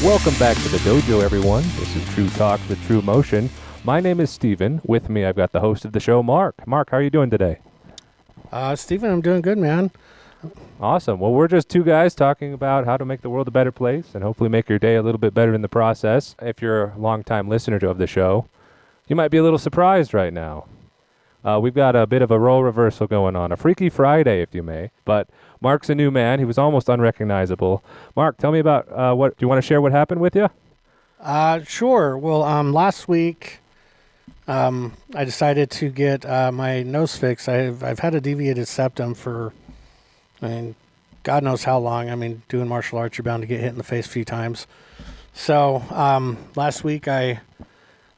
Welcome back to the dojo, everyone. This is TruTalk with TruMotion. My name is Stephen. With me, I've got the host of the show, Mark. Mark, how are you doing today? Stephen, I'm doing good, man. Awesome. Well, we're just two guys talking about how to make the world a better place and hopefully make your day a little bit better in the process. If you're a longtime listener of the show, you might be a little surprised right now. We've got a bit of a role reversal going on, a Freaky Friday, if you may. But Mark's a new man. He was almost unrecognizable. Mark, tell me about do you want to share what happened with you? Sure. Well, last week, I decided to get my nose fixed. I've had a deviated septum for, God knows how long. Doing martial arts, you're bound to get hit in the face a few times. So last week, I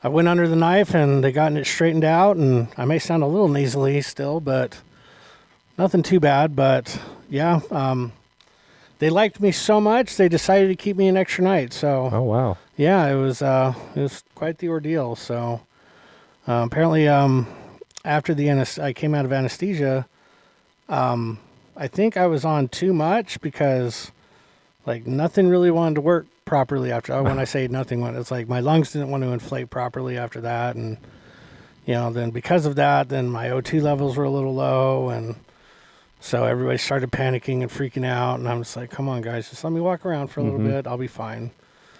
went under the knife and they got it straightened out, and I may sound a little nasally still, but nothing too bad. But yeah, they liked me so much they decided to keep me an extra night. So oh wow, yeah, it was quite the ordeal. So apparently, after I came out of anesthesia, I think I was on too much because nothing really wanted to work properly after. When I say nothing, it's like my lungs didn't want to inflate properly after that, and then because of that, then my O2 levels were a little low, and so everybody started panicking and freaking out, and I'm just like, come on guys, just let me walk around for a little bit, I'll be fine.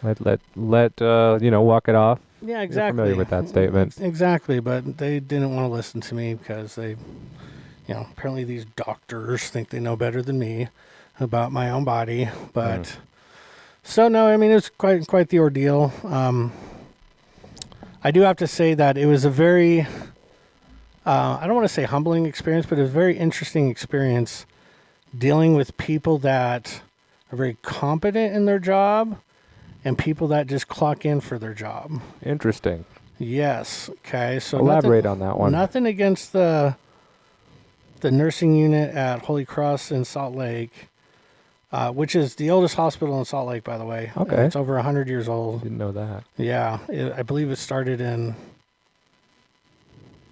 Let walk it off. Yeah, exactly. You're familiar with that statement. Exactly, but they didn't want to listen to me because they, apparently these doctors think they know better than me about my own body, but. So no, it's quite the ordeal. I do have to say that it was a very, I don't want to say humbling experience, but it was a very interesting experience dealing with people that are very competent in their job and people that just clock in for their job. Interesting. Yes. Okay. So elaborate on that one. Nothing against the nursing unit at Holy Cross in Salt Lake. Which is the oldest hospital in Salt Lake, by the way. Okay. It's over 100 years old. Didn't know that. Yeah. I believe it started in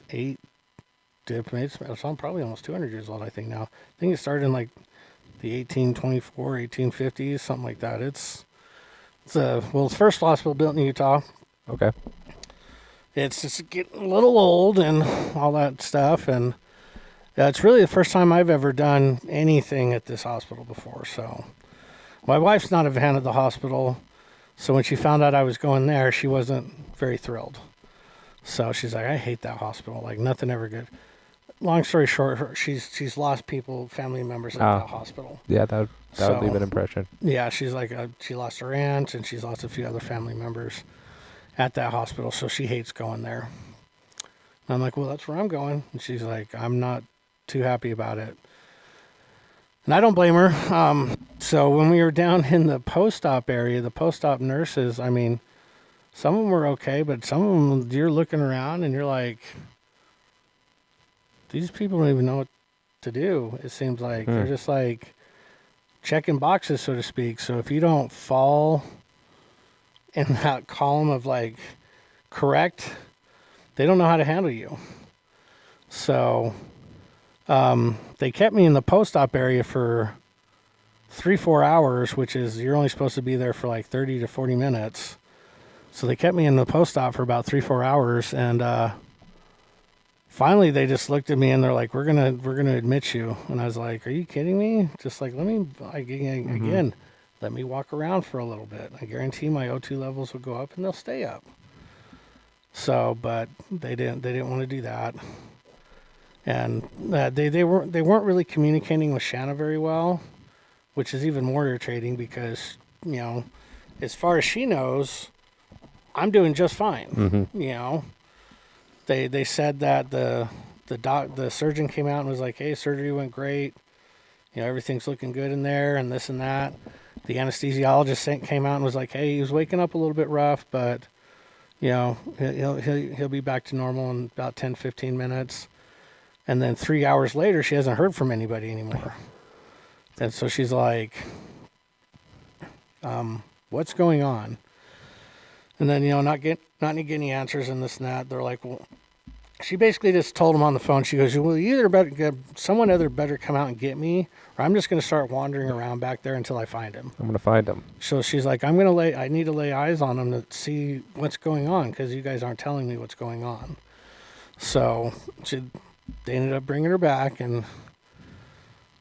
it's probably almost 200 years old, I think now. I think it started in the 1824, 1850s, something like that. It's the first hospital built in Utah. Okay. It's just getting a little old and all that stuff, and it's really the first time I've ever done anything at this hospital before. So my wife's not a fan of the hospital. So when she found out I was going there, she wasn't very thrilled. So she's like, I hate that hospital. Nothing ever good. Long story short, she's lost family members at that hospital. Yeah, that would leave an impression. Yeah, she's like, she lost her aunt and she's lost a few other family members at that hospital. So she hates going there. And I'm like, well, that's where I'm going. And she's like, I'm not too happy about it. And I don't blame her. So when we were down in the post-op area, the post-op nurses, some of them were okay, but some of them, you're looking around and you're like, these people don't even know what to do. It seems like they're just checking boxes, so to speak. So if you don't fall in that column of correct, they don't know how to handle you. So they kept me in the post-op area for 3-4 hours, which is, you're only supposed to be there for 30 to 40 minutes. So they kept me in the post-op for about 3-4 hours. And finally they just looked at me and they're like, we're going to admit you. And I was like, are you kidding me? Just let me, again, let me walk around for a little bit. I guarantee my O2 levels will go up and they'll stay up. So, but they didn't want to do that. And they weren't really communicating with Shanna very well, which is even more irritating because, as far as she knows, I'm doing just fine. They said that the surgeon came out and was like, hey, surgery went great. Everything's looking good in there and this and that. The anesthesiologist came out and was like, hey, he was waking up a little bit rough, but, he'll be back to normal in about 10, 15 minutes. And then 3 hours later, she hasn't heard from anybody anymore. And so she's like, what's going on? And then, not getting any answers and this and that. They're like, well, she basically just told him on the phone, she goes, well, someone other better come out and get me, or I'm just going to start wandering around back there until I find him. I'm going to find him. So she's like, I need to lay eyes on him to see what's going on, because you guys aren't telling me what's going on. So they ended up bringing her back, and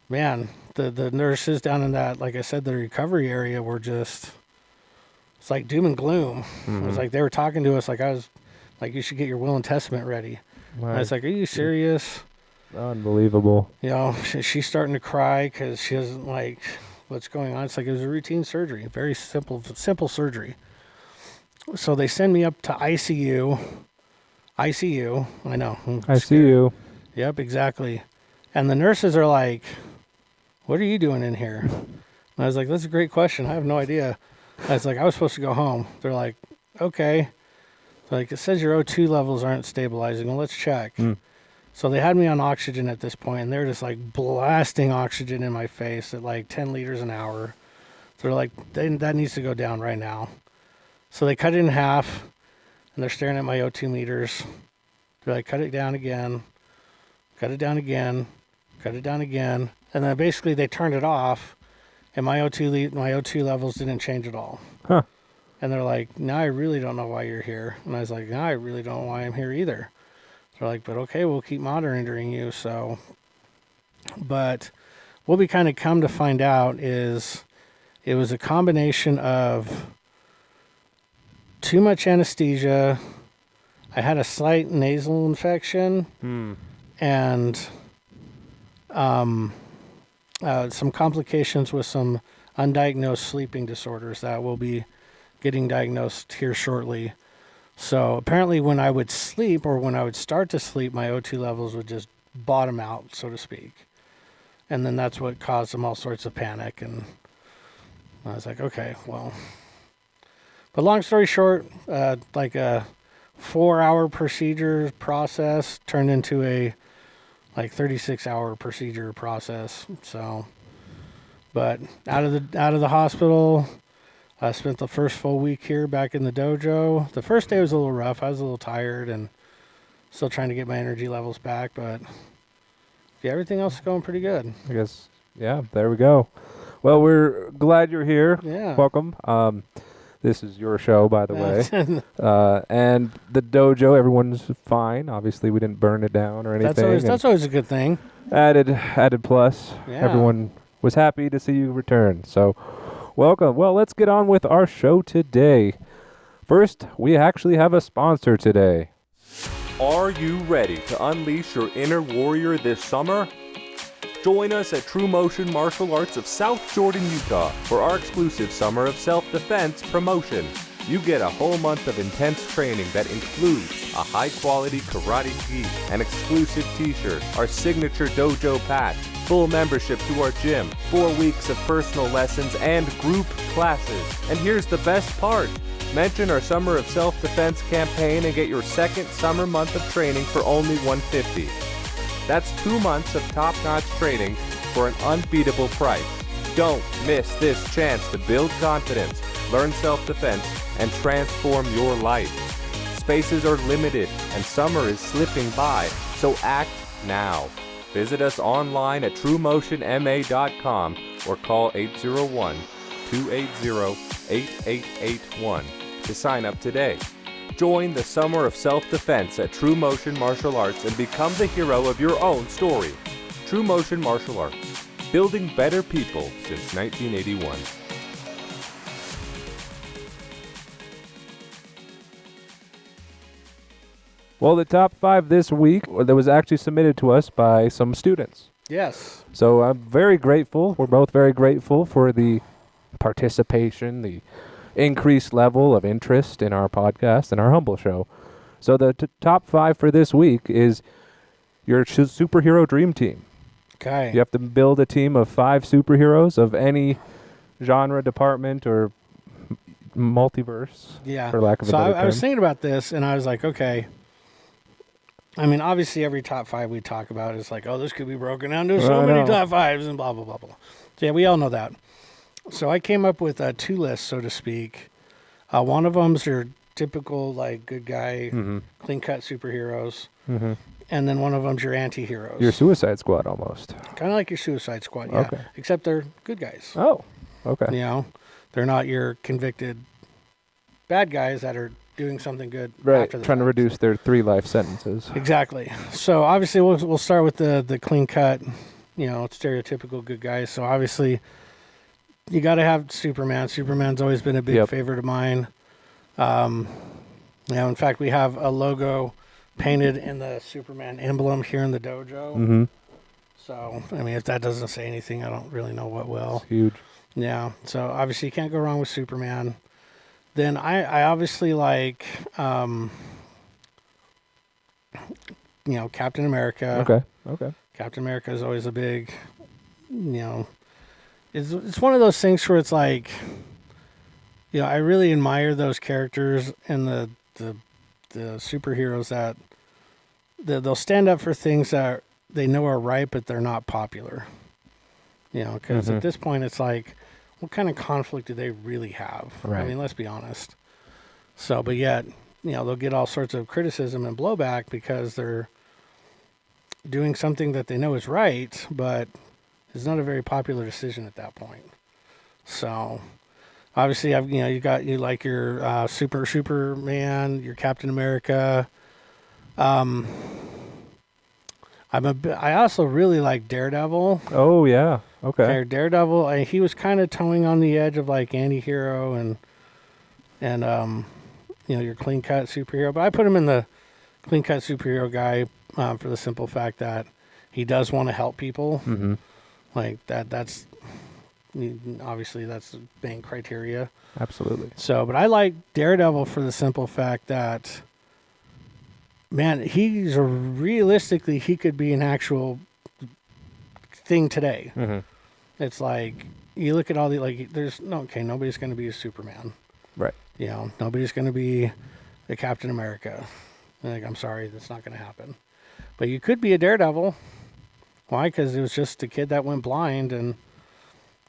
man, the nurses down in that, like I said, the recovery area were just, it's like doom and gloom. It was like they were talking to us like I was like, you should get your will and testament ready. Right. I was like, are you serious? Unbelievable. You know, she's starting to cry because she doesn't like what's going on. It's like it was a routine surgery, very simple surgery. So they send me up to ICU. I know. ICU. Yep, exactly. And the nurses are like, what are you doing in here? And I was like, that's a great question. I have no idea. I was like, I was supposed to go home. They're like, okay. Like, it says your O2 levels aren't stabilizing. Well, let's check. So they had me on oxygen at this point, and they're just like blasting oxygen in my face at like 10 liters an hour. They're like, that needs to go down right now. So they cut it in half, and they're staring at my O2 meters. They're like, cut it down again, cut it down again, cut it down again. And then basically they turned it off, and my O2 levels didn't change at all. Huh. And they're like, now I really don't know why you're here. And I was like, now I really don't know why I'm here either. They're like, but okay, we'll keep monitoring you. So, but what we kind of come to find out is it was a combination of too much anesthesia. I had a slight nasal infection and some complications with some undiagnosed sleeping disorders that will be getting diagnosed here shortly. So apparently when I would sleep or when I would start to sleep, my O2 levels would just bottom out, so to speak. And then that's what caused them all sorts of panic. And I was like, okay, well. But long story short, like a 4-hour procedure process turned into a like 36-hour procedure process. So, but out of the hospital, I spent the first full week here back in the dojo. The first day was a little rough. I was a little tired and still trying to get my energy levels back, but yeah, everything else is going pretty good. I guess, yeah, there we go. Well, we're glad you're here. Yeah. Welcome. This is your show, by the way. And the dojo, everyone's fine. Obviously, we didn't burn it down or anything. That's always a good thing. Added plus. Yeah. Everyone was happy to see you return. So, welcome. Well, let's get on with our show today. First, we actually have a sponsor today. Are you ready to unleash your inner warrior this summer? Join us at TruMotion Martial Arts of South Jordan, Utah for our exclusive Summer of Self-Defense promotion. You get a whole month of intense training that includes a high-quality karate gi, an exclusive t-shirt, our signature dojo patch, full membership to our gym, 4 weeks of personal lessons, and group classes. And here's the best part. Mention our Summer of Self-Defense campaign and get your second summer month of training for only $150. That's 2 months of top-notch training for an unbeatable price. Don't miss this chance to build confidence, learn self-defense, and transform your life. Spaces are limited and summer is slipping by, so act now. Visit us online at TruMotionMA.com or call 801-280-8881 to sign up today. Join the Summer of Self-Defense at TruMotion Martial Arts and become the hero of your own story. TruMotion Martial Arts, building better people since 1981. Well, the top 5 this week that was actually submitted to us by some students. Yes. So I'm very grateful. We're both very grateful for the participation, the increased level of interest in our podcast and our humble show. So the top 5 for this week is your superhero dream team. Okay. You have to build a team of 5 superheroes of any genre, department, or multiverse. Yeah. For lack of a better term. I was thinking about this, and I was like, okay. I mean, obviously, every top 5 we talk about is like, oh, this could be broken down to so many top 5s and blah, blah, blah, blah. So, yeah, we all know that. So I came up with 2 lists, so to speak. One of them's your typical, like, good guy, clean-cut superheroes. Mm-hmm. and then one of them's your anti-heroes. Your Suicide Squad almost. Kind of like your Suicide Squad, yeah. Okay. Except they're good guys. Oh, okay. You know, they're not your convicted bad guys that are doing something good. Right, after the trying to fact. reduce their 3 life sentences. Exactly. So obviously we'll start with the clean cut, stereotypical good guys. So obviously you got to have Superman. Superman's always been a big favorite of mine. In fact, we have a logo painted in the Superman emblem here in the dojo. Mm-hmm. So, I mean, if that doesn't say anything, I don't really know what will. It's huge. Yeah. So obviously you can't go wrong with Superman. Then I obviously like, Captain America. Okay. Captain America is always a big, it's one of those things where it's like, I really admire those characters and the superheroes that they'll stand up for things that they know are right, but they're not popular. Because at this point it's like, what kind of conflict do they really have? Right. I mean, let's be honest. So, but yet, they'll get all sorts of criticism and blowback because they're doing something that they know is right, but it's not a very popular decision at that point. So, obviously, you like your Superman, your Captain America. I also really like Daredevil. Oh yeah. Okay. Daredevil. He was kind of towing on the edge of like anti-hero and your clean cut superhero. But I put him in the clean cut superhero guy for the simple fact that he does want to help people. Mm-hmm. Like that's obviously that's the main criteria. Absolutely. So, but I like Daredevil for the simple fact that, man, realistically, he could be an actual thing today. Mm-hmm. It's like, you look at all nobody's going to be a Superman. Right. Nobody's going to be a Captain America. I'm sorry, that's not going to happen. But you could be a Daredevil. Why? Because it was just a kid that went blind, and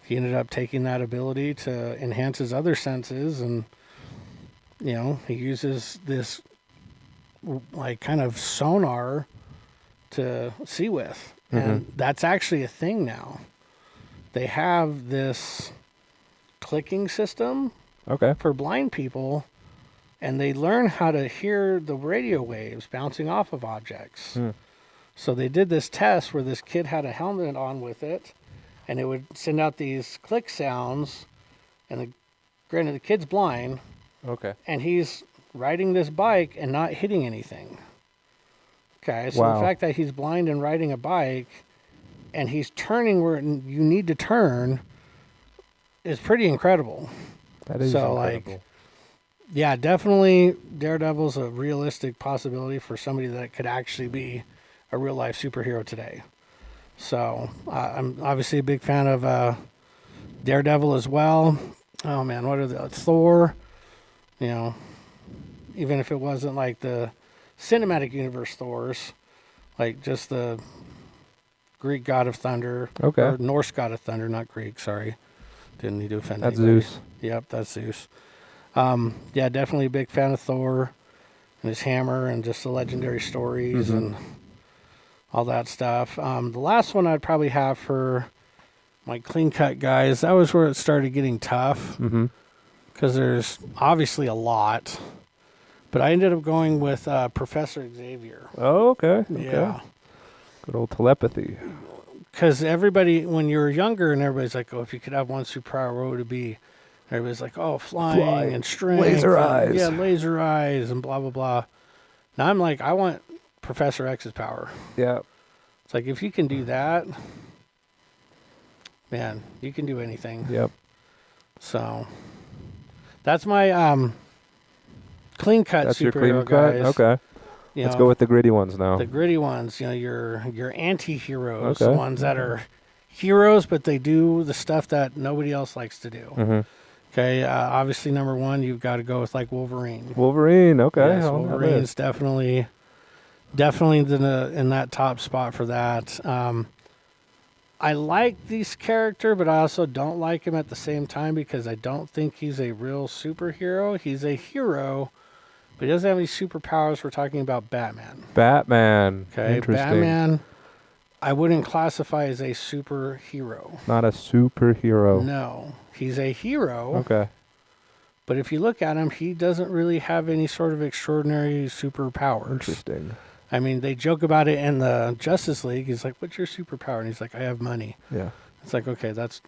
he ended up taking that ability to enhance his other senses, and, he uses this like kind of sonar to see with. And that's actually a thing now. They have this clicking system for blind people, and they learn how to hear the radio waves bouncing off of objects. So they did this test where this kid had a helmet on with it, and it would send out these click sounds, and granted the kid's blind, and he's riding this bike and not hitting anything. Okay, so the fact that he's blind and riding a bike and he's turning where you need to turn is pretty incredible. That is incredible. Yeah, definitely Daredevil's a realistic possibility for somebody that could actually be a real life superhero today. So I'm obviously a big fan of Daredevil as well. Oh man, what are the Thor? Even if it wasn't like the cinematic universe Thors, like just the Greek god of thunder, or Norse god of thunder, not Greek. Sorry, didn't need to offend anybody. Zeus. Yep, that's Zeus. Yeah, definitely a big fan of Thor and his hammer and just the legendary stories and all that stuff. The last one I'd probably have for my clean cut guys, that was where it started getting tough because there's obviously a lot. But I ended up going with Professor Xavier. Oh, okay. Yeah. Good old telepathy. Because everybody, when you're younger and everybody's like, oh, if you could have one superpower, what would it be? Everybody's like, oh, flying and strength. Laser eyes. Yeah, laser eyes and blah, blah, blah. Now I'm like, I want Professor X's power. Yeah. It's like, if you can do that, man, you can do anything. Yep. So that's my clean cut That's superhero your clean guys. cut? Okay. Let's go with the gritty ones now. The gritty ones, your anti-heroes, the ones that are heroes, but they do the stuff that nobody else likes to do. Okay, obviously number one, you've got to go with like Wolverine. Wolverine, okay. Yes, Wolverine's definitely in that top spot for that. I like this character, but I also don't like him at the same time because I don't think he's a real superhero. He's a hero, But he doesn't have any superpowers. We're talking about Batman. Batman. Okay, Interesting. Batman, I wouldn't classify as a superhero. Not a superhero. No, he's a hero. Okay. But if you look at him, he doesn't really have any sort of extraordinary superpowers. Interesting. I mean, they joke about it in the Justice League. He's like, "What's your superpower?" And he's like, "I have money." Yeah. It's like, okay, that's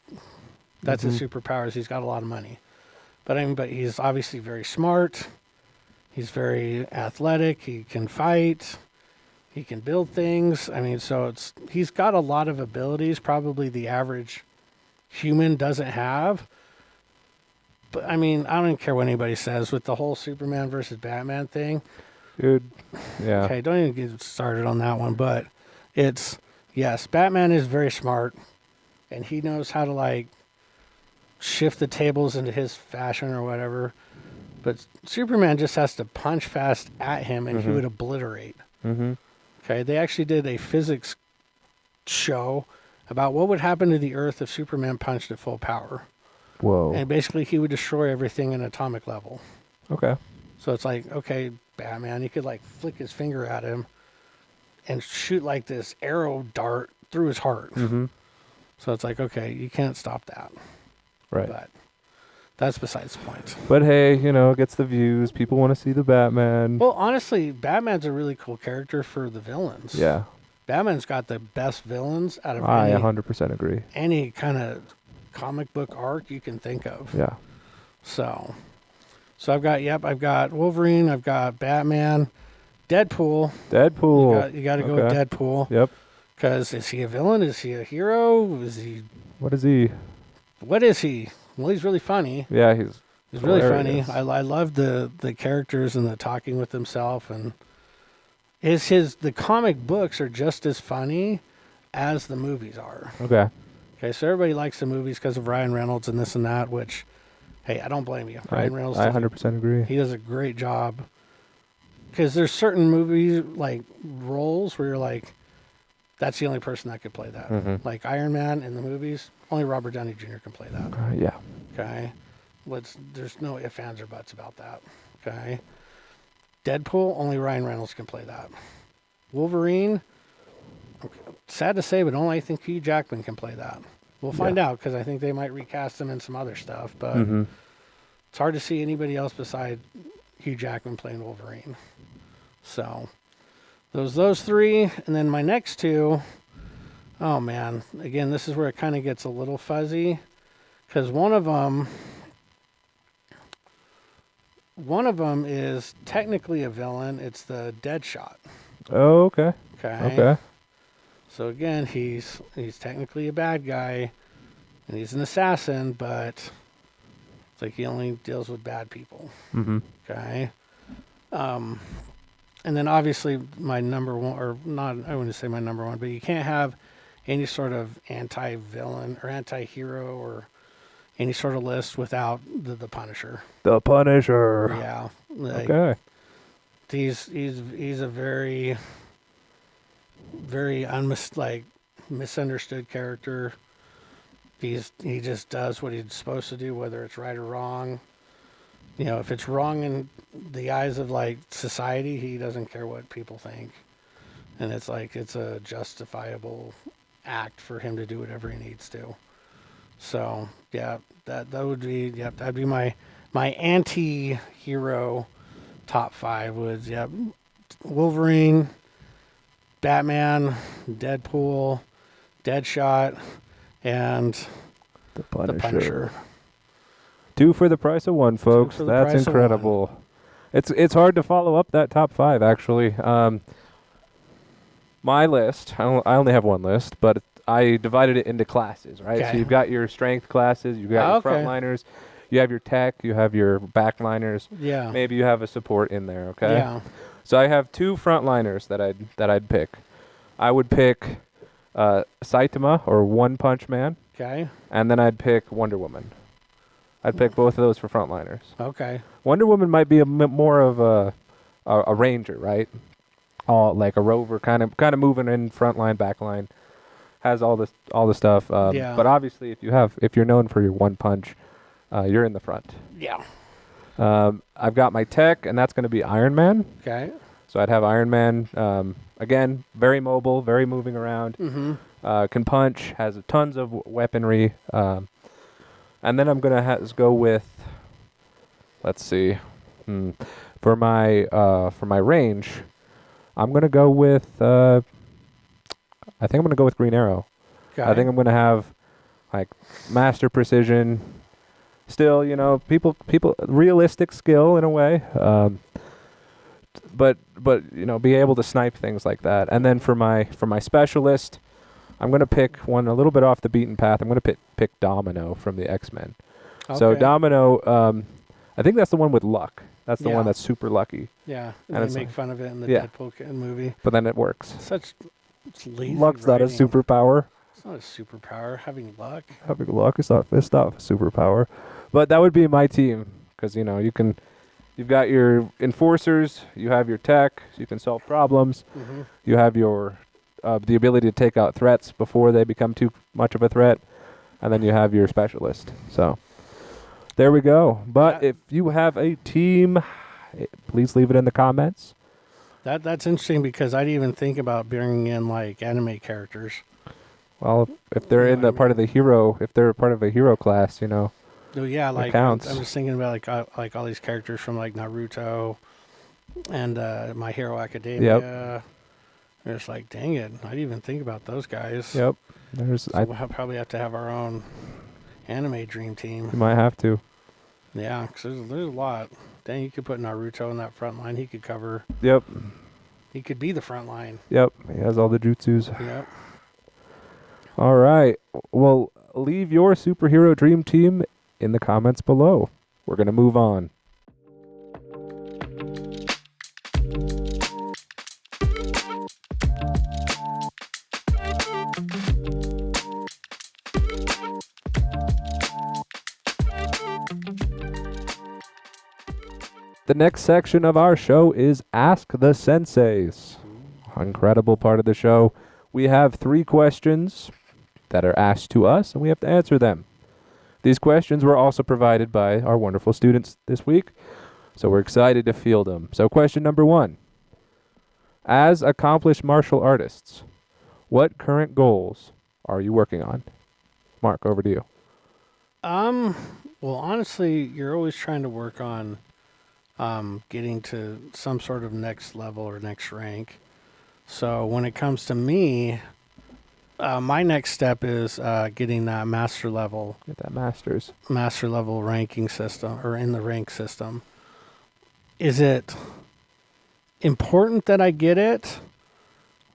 his superpowers. He's got a lot of money. But he's obviously very smart. He's very athletic. He can fight. He can build things. I mean, so he's got a lot of abilities probably the average human doesn't have. But I mean, I don't even care what anybody says with the whole Superman versus Batman thing. Dude. Yeah. Okay, don't even get started on that one. But yes, Batman is very smart. And he knows how to, like, shift the tables into his fashion or whatever. But Superman just has to punch fast at him and he would obliterate. Mm-hmm. Okay, they actually did a physics show about what would happen to the Earth if Superman punched at full power. Whoa. And basically he would destroy everything in atomic level. Okay. So it's like, okay, Batman, you could, like, flick his finger at him and shoot, like, this arrow dart through his heart. Mm-hmm. So it's like, okay, you can't stop that. Right. But that's besides the point. But hey, it gets the views. People want to see the Batman. Well, honestly, Batman's a really cool character for the villains. Yeah. Batman's got the best villains out of I 100% agree. any kind of comic book arc you can think of. Yeah. So I've got Wolverine, I've got Batman, Deadpool. You got to go with Deadpool. Yep. Because is he a villain? Is he a hero? What is he? What is he? Well, he's really funny. Yeah, he's really hilarious. funny. I love the characters and the talking with himself, and the comic books are just as funny as the movies are. Okay. Okay, so everybody likes the movies because of Ryan Reynolds and this and that, which, hey, I don't blame you. Ryan Reynolds, I 100% agree. He does a great job. Because there's certain movies, like, roles where you're like, that's the only person that could play that. Mm-hmm. Like Iron Man in the movies, only Robert Downey Jr. can play that. Yeah. Okay? There's no ifs, ands, or buts about that. Okay? Deadpool, only Ryan Reynolds can play that. Wolverine, sad to say, but only I think Hugh Jackman can play that. We'll find out because I think they might recast him in some other stuff, but it's hard to see anybody else beside Hugh Jackman playing Wolverine. So those three, and then my next two, oh man, again, this is where it kind of gets a little fuzzy because one of them is technically a villain. It's the Deadshot. Oh, okay. Okay. So again, he's technically a bad guy, and he's an assassin, but it's like he only deals with bad people. Mm-hmm. Okay. And then obviously my number one, or not, I wouldn't say my number one, but you can't have any sort of anti-villain or anti-hero or any sort of list without the Punisher. The Punisher. Yeah. Like, Okay. He's a very, very misunderstood character. He just does what he's supposed to do, whether it's right or wrong. You know, if it's wrong in the eyes of like society, he doesn't care what people think. And it's like it's a justifiable act for him to do whatever he needs to. So yeah, that would be that'd be my anti-hero top 5 was Wolverine, Batman, Deadpool, Deadshot, and The Punisher. The Punisher. 2 for the price of 1, folks. That's incredible. It's hard to follow up that top 5, actually. My list, I only have one list, but I divided it into classes, right? Okay. So you've got your strength classes, you've got your frontliners, you have your tech, you have your backliners. Yeah. Maybe you have a support in there, okay? Yeah. So I have 2 frontliners that I'd pick. I would pick Saitama or One Punch Man. Okay. And then I'd pick Wonder Woman. I'd pick both of those for frontliners. Okay. Wonder Woman might be more of a ranger, right? Like a rover, kind of moving in front line, back line, has all the stuff. Yeah. But obviously, if you're known for your one punch, you're in the front. Yeah. I've got my tech, and that's going to be Iron Man. Okay. So I'd have Iron Man, again, very mobile, very moving around, can punch, has tons of weaponry. And then I'm going to go with, let's see, for my range, I'm going to go with, I think I'm going to go with Green Arrow. Okay. I think I'm going to have, like, master precision, still, people realistic skill in a way, but be able to snipe things like that. And then for my specialist, I'm going to pick one a little bit off the beaten path. I'm going to pick Domino from the X-Men. Okay. So Domino, I think that's the one with luck. That's the one that's super lucky. Yeah, and they make fun of it in the Deadpool movie. But then it works. It's lazy Luck's writing. not a superpower. It's not a superpower. Having luck is not a superpower. But that would be my team, because you've got your enforcers, you have your tech, so you can solve problems. You have your the ability to take out threats before they become too much of a threat, and then you have your specialist. So there we go. But if you have a team, please leave it in the comments. That's interesting, because I'd even think about bringing in like anime characters. Well, if they're in the part of the hero, if they're part of a hero class, Oh yeah, like I'm just thinking about like all these characters from like Naruto and My Hero Academia. Yep. It's like, dang it, I'd even think about those guys. Yep. We'll probably have to have our own anime dream team. You might have to. Yeah, because there's a lot. Dang, you could put Naruto in that front line. He could cover. Yep. He could be the front line. Yep. He has all the jutsus. Yep. All right. Well, leave your superhero dream team in the comments below. We're going to move on. The next section of our show is Ask the Senseis. Incredible part of the show. We have 3 questions that are asked to us, and we have to answer them. These questions were also provided by our wonderful students this week, so we're excited to field them. So question number 1. As accomplished martial artists, what current goals are you working on? Mark, over to you. Well, honestly, you're always trying to work on getting to some sort of next level or next rank. So when it comes to me, my next step is getting that master level. Get that master level ranking system, or in the rank system. Is it important that I get it?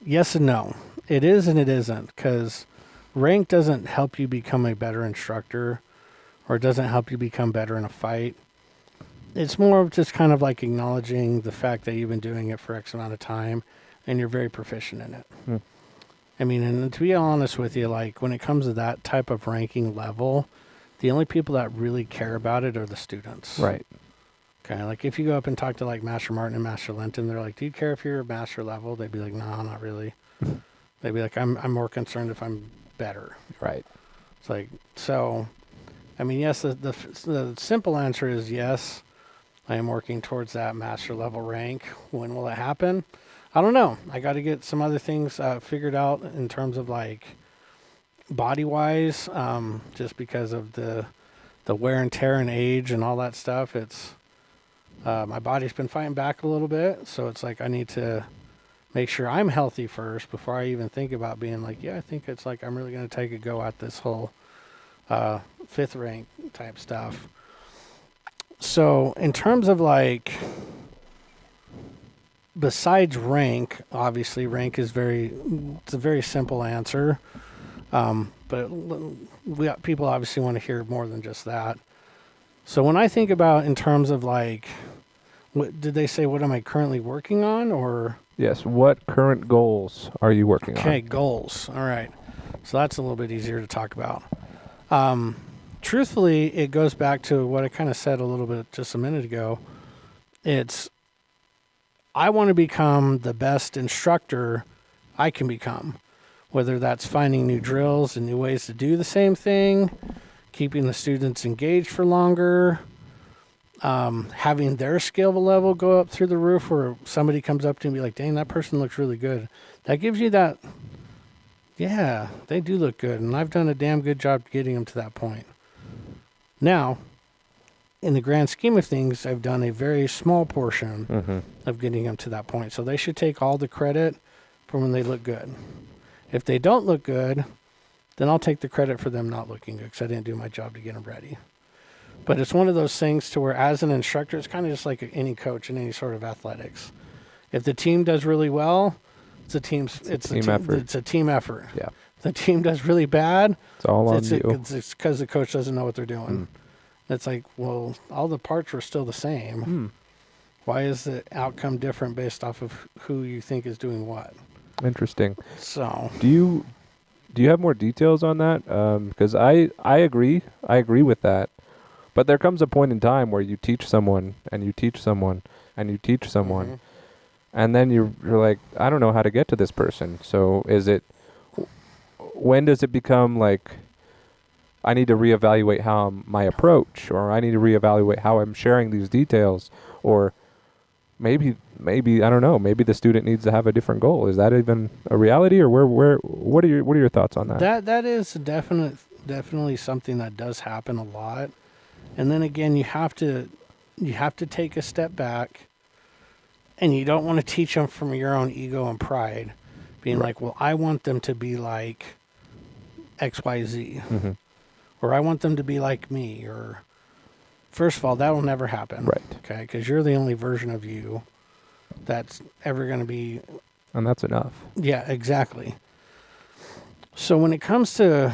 Yes and no. It is and it isn't, because rank doesn't help you become a better instructor, or it doesn't help you become better in a fight. It's more of just kind of like acknowledging the fact that you've been doing it for X amount of time and you're very proficient in it. I mean, and to be honest with you, like when it comes to that type of ranking level, the only people that really care about it are the students. Right. Okay, like if you go up and talk to like Master Martin and Master Linton, they're like, do you care if you're a master level? They'd be like, no, not really. They'd be like, I'm more concerned if I'm better. Right. It's like, so, I mean, yes, the simple answer is yes. I am working towards that master level rank. When will it happen? I don't know. I got to get some other things figured out in terms of like body wise, just because of the wear and tear and age and all that stuff. It's my body's been fighting back a little bit, so it's like I need to make sure I'm healthy first before I even think about being like, yeah, I think it's like I'm really going to take a go at this whole 5th rank type stuff. So in terms of like, besides rank, obviously rank is it's a very simple answer. But people obviously want to hear more than just that. So when I think about in terms of like, what did they say, what am I currently working on, or? Yes. What current goals are you working on? Okay. Goals. All right. So that's a little bit easier to talk about. Truthfully, it goes back to what I kind of said a little bit just a minute ago. I want to become the best instructor I can become, whether that's finding new drills and new ways to do the same thing, keeping the students engaged for longer, having their skill level go up through the roof, where somebody comes up to you and be like, dang, that person looks really good. That gives you that, yeah, they do look good. And I've done a damn good job getting them to that point. Now, in the grand scheme of things, I've done a very small portion of getting them to that point. So they should take all the credit for when they look good. If they don't look good, then I'll take the credit for them not looking good because I didn't do my job to get them ready. But it's one of those things to where, as an instructor, it's kind of just like any coach in any sort of athletics. If the team does really well, it's a team effort. It's a team effort. Yeah. If the team does really bad, it's all on you. It's because the coach doesn't know what they're doing. It's like, well, all the parts were still the same. Why is the outcome different based off of who you think is doing what? Interesting. So, do you have more details on that? Because I agree with that, but there comes a point in time where you teach someone and you teach someone and you teach someone, and then you're like, I don't know how to get to this person. So when does it become like, I need to reevaluate how my approach, or I need to reevaluate how I'm sharing these details, or maybe I don't know, maybe the student needs to have a different goal. Is that even a reality, or what are your thoughts on that? That is definitely something that does happen a lot. And then again, you have to take a step back, and you don't want to teach them from your own ego and pride, being like, well, I want them to be like XYZ. Or I want them to be like me, or first of all, that will never happen. Right. Okay, because you're the only version of you that's ever going to be. And that's enough. Yeah, exactly. So when it comes to,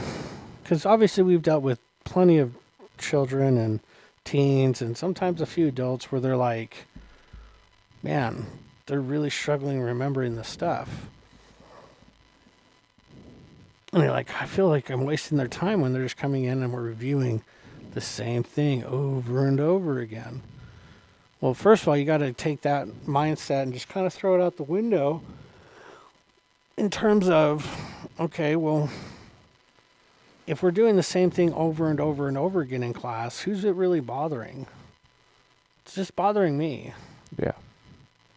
because obviously we've dealt with plenty of children and teens and sometimes a few adults where they're like, man, they're really struggling remembering the stuff. And they're like, I feel like I'm wasting their time when they're just coming in and we're reviewing the same thing over and over again. Well, first of all, you got to take that mindset and just kind of throw it out the window in terms of, okay, well, if we're doing the same thing over and over and over again in class, who's it really bothering? It's just bothering me. Yeah.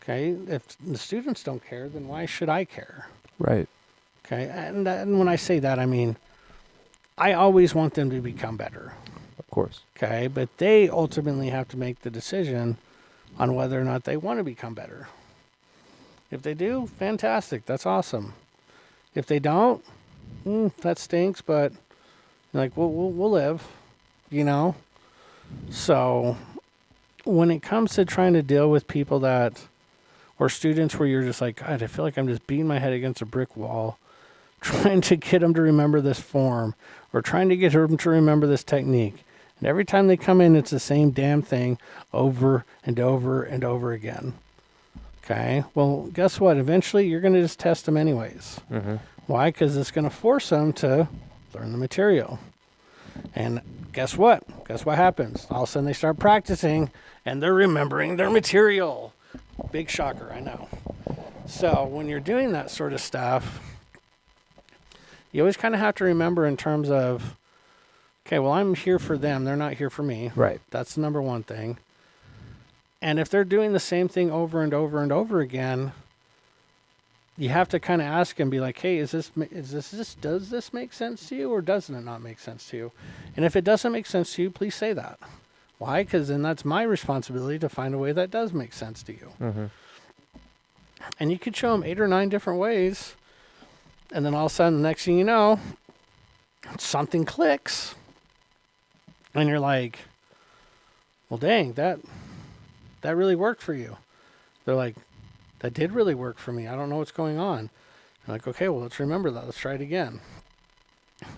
Okay, if the students don't care, then why should I care? Right. Okay, and when I say that, I mean, I always want them to become better. Of course. Okay, but they ultimately have to make the decision on whether or not they want to become better. If they do, fantastic, that's awesome. If they don't, that stinks, but like, we'll live, you know? So when it comes to trying to deal with people or students where you're just like, God, I feel like I'm just beating my head against a brick wall, trying to get them to remember this form or trying to get them to remember this technique. And every time they come in, it's the same damn thing over and over and over again. Okay, well, guess what? Eventually, you're going to just test them anyways. Why? Because it's going to force them to learn the material. And guess what? Guess what happens? All of a sudden, they start practicing, and they're remembering their material. Big shocker, I know. So when you're doing that sort of stuff, you always kind of have to remember in terms of, okay, well, I'm here for them. They're not here for me. Right. That's the number one thing. And if they're doing the same thing over and over and over again, you have to kind of ask them, be like, hey, does this make sense to you, or doesn't it not make sense to you? And if it doesn't make sense to you, please say that. Why? Because then that's my responsibility to find a way that does make sense to you. And you could show them 8 or 9 different ways, and then all of a sudden, the next thing you know, something clicks, and you're like, well, dang, that really worked for you. They're like, that did really work for me. I don't know what's going on. I'm like, okay, well, let's remember that. Let's try it again.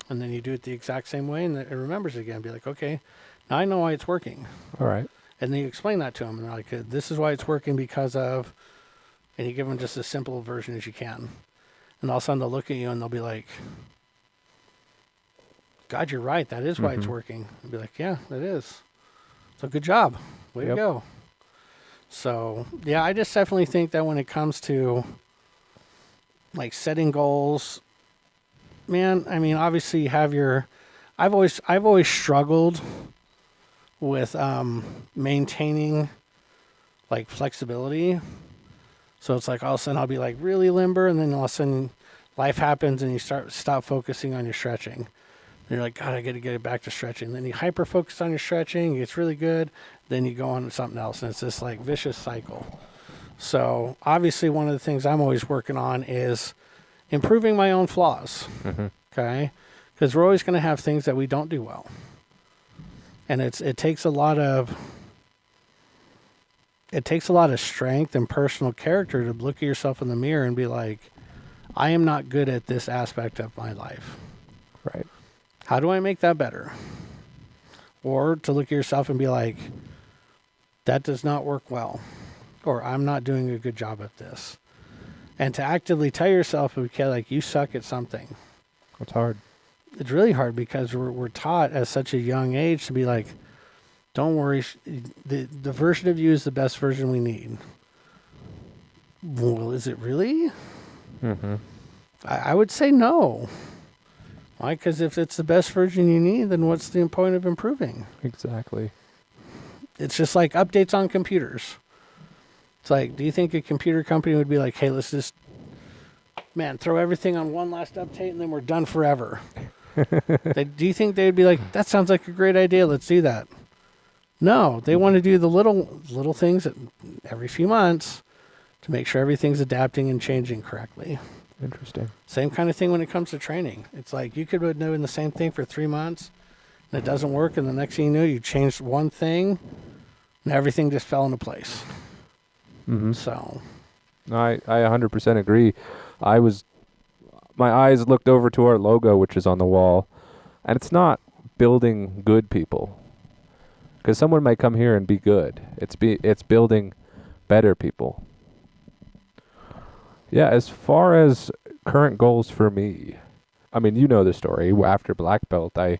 And then you do it the exact same way, and it remembers it again. Be like, okay, now I know why it's working. All right. And then you explain that to them, and they're like, this is why it's working because of, and you give them just as simple a version as you can. And all of a sudden they'll look at you and they'll be like, God, you're right. That is why it's working. I'll be like, yeah, it is. So good job. Way to go. So, yeah, I just definitely think that when it comes to like setting goals, man, I mean, obviously you have I've always struggled with maintaining like flexibility. So it's like all of a sudden I'll be like really limber, and then all of a sudden life happens and you stop focusing on your stretching. And you're like, God, I got to get it back to stretching. Then you hyper focus on your stretching, it's really good. Then you go on to something else, and it's this like vicious cycle. So obviously one of the things I'm always working on is improving my own flaws. Okay? Because we're always going to have things that we don't do well. And it takes a lot of strength and personal character to look at yourself in the mirror and be like, I am not good at this aspect of my life. Right. How do I make that better? Or to look at yourself and be like, that does not work well. Or I'm not doing a good job at this. And to actively tell yourself, okay, like you suck at something. It's hard. It's really hard because we're taught at such a young age to be like, don't worry, the version of you is the best version we need. Well, is it really? I would say no. Why? Because if it's the best version you need, then what's the point of improving? Exactly. It's just like updates on computers. It's like, do you think a computer company would be like, hey, let's just, throw everything on one last update and then we're done forever? Do you think they would be like, that sounds like a great idea, let's do that? No, they want to do the little things every few months to make sure everything's adapting and changing correctly. Interesting. Same kind of thing when it comes to training. It's like you could be doing the same thing for 3 months and it doesn't work, and the next thing you know, you changed one thing and everything just fell into place. So I 100% agree. My eyes looked over to our logo, which is on the wall, and it's not building good people. Because someone might come here and be good. It's building better people. Yeah, as far as current goals for me, I mean, you know the story. After black belt, I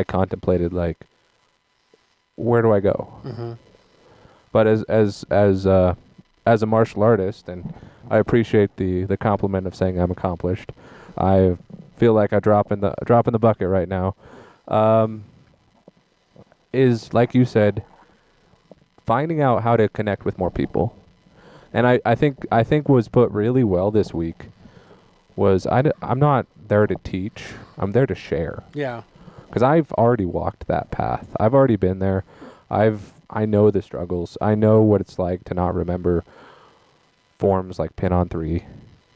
contemplated like, where do I go? But as a martial artist, and I appreciate the compliment of saying I'm accomplished, I feel like I drop in the bucket right now. Is, like you said, finding out how to connect with more people. And I think was put really well this week was I'm not there to teach. I'm there to share. yeah. Because I've already walked that path. I've already been there. I know the struggles. I know what it's like to not remember forms like pin on 3.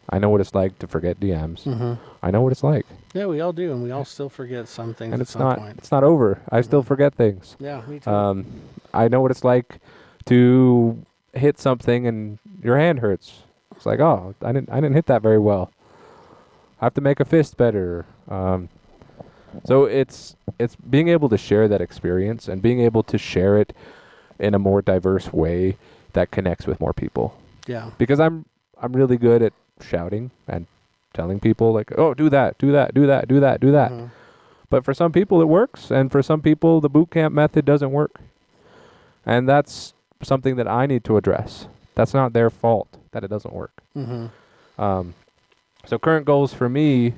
I know what it's like to forget DMs. I know what it's like. Yeah, we all do, and we all still forget some things And at some point. it's not over. I still forget things. Yeah, me too. I know what it's like to hit something and your hand hurts. It's like, oh, I didn't hit that very well. I have to make a fist better. So it's being able to share that experience and being able to share it in a more diverse way that connects with more people. Yeah. Because I'm really good at shouting and telling people like, oh, do that, do that, do that, do that, do that. But for some people it works, and for some people the boot camp method doesn't work. And that's something that I need to address. That's not their fault that it doesn't work. So current goals for me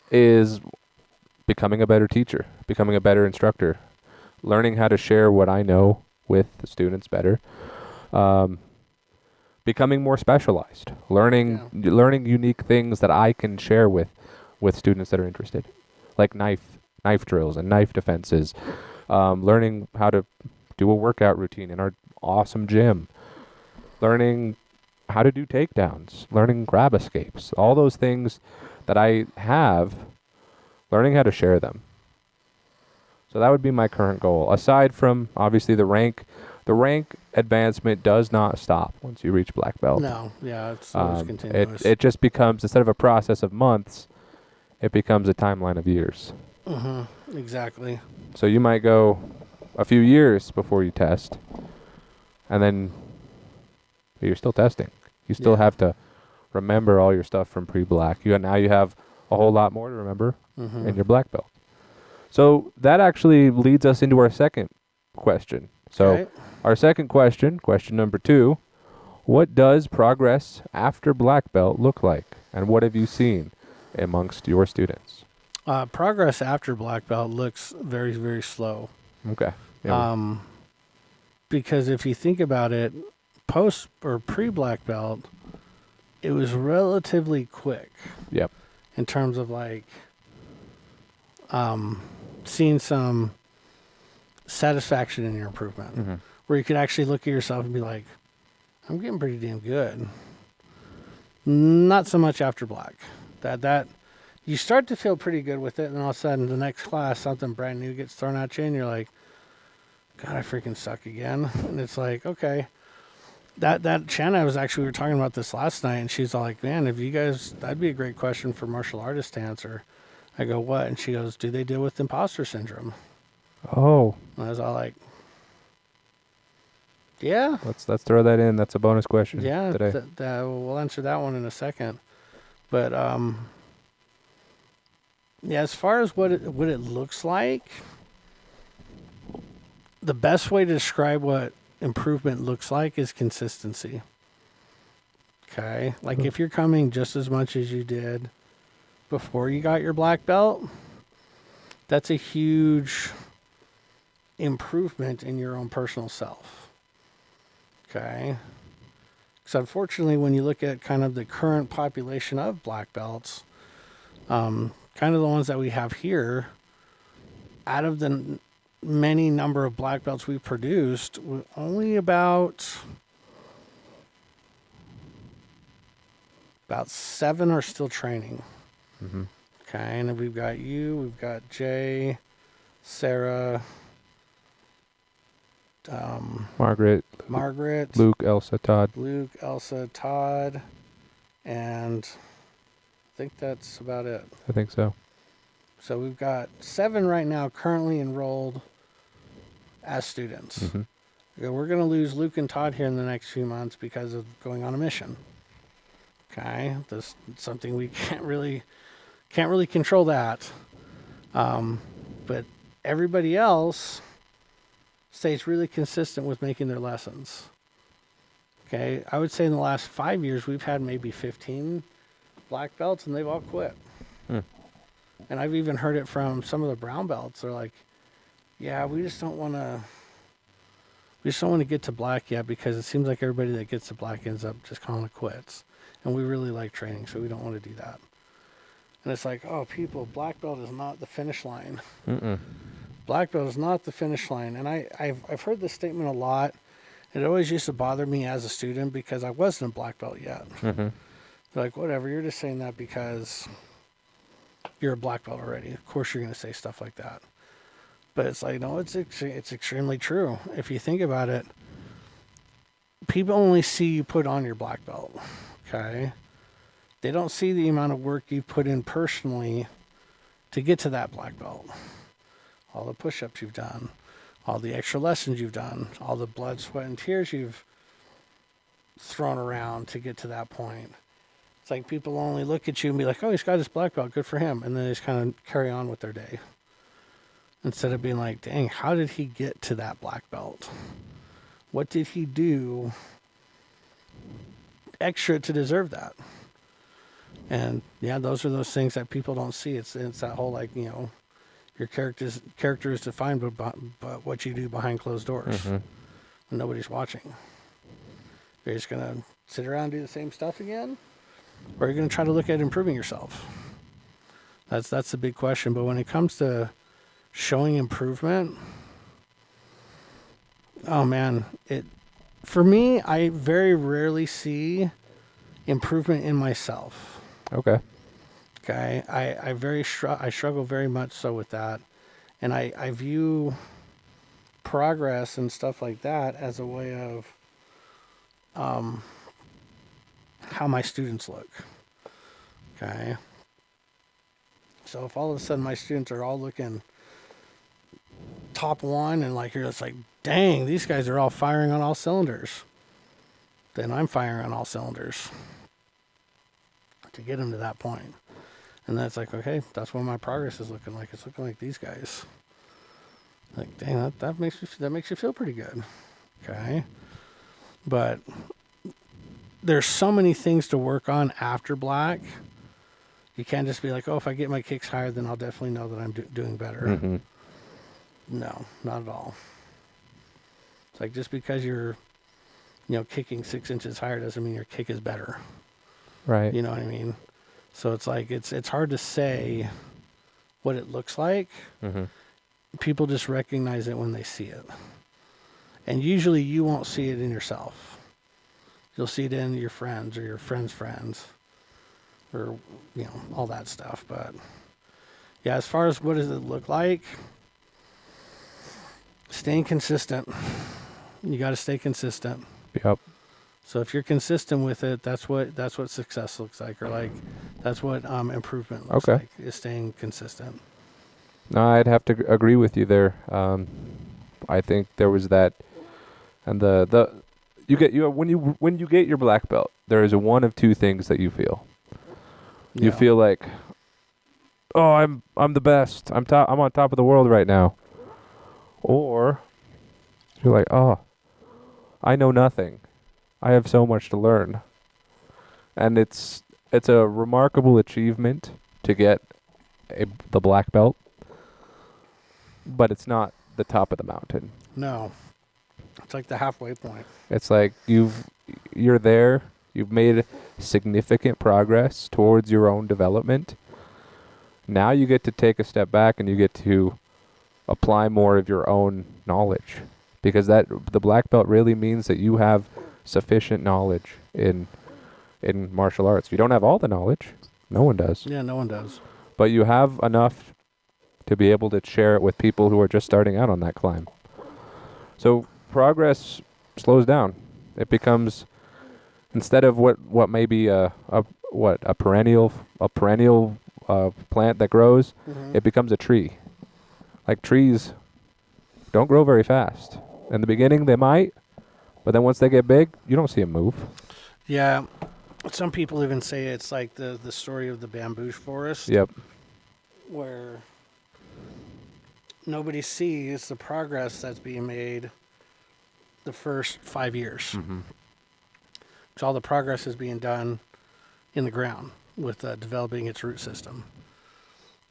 is becoming a better teacher, becoming a better instructor, learning how to share what I know with the students better, becoming more specialized, learning unique things that I can share with students that are interested, like knife drills and knife defenses, learning how to do a workout routine in our awesome gym, learning how to do takedowns, learning grab escapes, all those things that I have, learning how to share them. So that would be my current goal. Aside from obviously the rank advancement does not stop once you reach black belt. No, yeah, it's always continuous. It just becomes, instead of a process of months, it becomes a timeline of years. Exactly. So you might go a few years before you test, and then you're still testing. You still have to remember all your stuff from pre-black. Now you have a whole lot more to remember in your black belt. So that actually leads us into our second question. So our second question number 2, what does progress after black belt look like? And what have you seen amongst your students? Progress after black belt looks very, very slow. Okay. Yeah. Because if you think about it, post or pre-black belt, it was relatively quick. Yep. In terms of like seeing some satisfaction in your improvement, Mm-hmm. where you could actually look at yourself and be like, I'm getting pretty damn good. Not so much after black. That you start to feel pretty good with it, and all of a sudden the next class something brand new gets thrown at you and you're like, God, I freaking suck again. And it's like, okay. That Shanna we were talking about this last night, and she's all like, man, if you guys, that'd be a great question for martial artists to answer. I go, what? And she goes, do they deal with imposter syndrome? Oh. And I was all like, yeah. Let's throw that in. That's a bonus question. Yeah, Today. we'll answer that one in a second. But yeah, as far as what it looks like, the best way to describe what improvement looks like is consistency. Okay, like if you're coming just as much as you did before you got your black belt, that's a huge improvement in your own personal self. Okay, because unfortunately, when you look at kind of the current population of black belts, kind of the ones that we have here, out of the many number of black belts we produced, only about 7 are still training. Mm-hmm. Okay, and then we've got you, we've got Jay, Sarah, Margaret, Luke, Elsa, Todd, and I think that's about it. I think so. So we've got 7 right now currently enrolled as students. Mm-hmm. Okay, we're going to lose Luke and Todd here in the next few months because of going on a mission. Okay, that's something we can't really control that. But everybody else stays really consistent with making their lessons. Okay, I would say in the last 5 years we've had maybe 15 black belts and they've all quit. And I've even heard it from some of the brown belts. They're like, yeah, we just don't want to get to black yet because it seems like everybody that gets to black ends up just kind of quits. And we really like training, so we don't want to do that. And it's like, oh, people, black belt is not the finish line. Mm-mm. Black belt is not the finish line. And I've heard this statement a lot. It always used to bother me as a student because I wasn't a black belt yet. Mm-hmm. They're like, whatever, you're just saying that because you're a black belt already. Of course you're going to say stuff like that. But it's like, no, it's extremely true. If you think about it, people only see you put on your black belt, okay? They don't see the amount of work you put in personally to get to that black belt. All the push-ups you've done, all the extra lessons you've done, all the blood, sweat, and tears you've thrown around to get to that point. It's like people only look at you and be like, oh, he's got his black belt, good for him. And then they just kind of carry on with their day. Instead of being like, dang, how did he get to that black belt? What did he do extra to deserve that? And yeah, those are those things that people don't see. It's that whole, like, you know, your character is defined by what you do behind closed doors. Mm-hmm. When nobody's watching. You're just going to sit around and do the same stuff again? Or are you going to try to look at improving yourself? That's the big question. But when it comes to showing improvement, oh man, for me, I very rarely see improvement in myself. Okay. Okay, I struggle very much so with that, and I view progress and stuff like that as a way of how my students look. Okay, so if all of a sudden my students are all looking top one, and like you're just like, dang, these guys are all firing on all cylinders, then I'm firing on all cylinders to get them to that point. And that's like, okay, that's what my progress is looking like. It's looking like these guys. Like, dang, that makes you feel pretty good. Okay. But there's so many things to work on after black. You can't just be like, oh, if I get my kicks higher, then I'll definitely know that I'm doing better. Mm-hmm. No, not at all. It's like just because you're, kicking 6 inches higher doesn't mean your kick is better. Right. You know what I mean? So it's like it's hard to say what it looks like. Mm-hmm. People just recognize it when they see it. And usually you won't see it in yourself. You'll see it in your friends or your friends' friends or, all that stuff. But yeah, as far as what does it look like, staying consistent. You got to stay consistent. Yep. So if you're consistent with it, that's what success looks like, or like that's what improvement looks like, is staying consistent. No, I'd have to agree with you there. I think there was that, and when you get your black belt, there is one of two things that you feel. You feel like, oh, I'm the best. I'm on top of the world right now. Or you're like, oh, I know nothing. I have so much to learn. And it's a remarkable achievement to get the black belt, but it's not the top of the mountain. No. It's like the halfway point. It's like you're there, you've made significant progress towards your own development. Now you get to take a step back and you get to apply more of your own knowledge, because the black belt really means that you have sufficient knowledge in martial arts. You don't have all the knowledge. No one does. Yeah, no one does. But you have enough to be able to share it with people who are just starting out on that climb. So progress slows down. It becomes, instead of what may be a perennial plant that grows, it becomes a tree. Like trees don't grow very fast. In the beginning they might, but then once they get big, you don't see them move. Yeah. Some people even say it's like the story of the bamboo forest. Yep. Where nobody sees the progress that's being made the first 5 years. Mm-hmm. So all the progress is being done in the ground with developing its root system.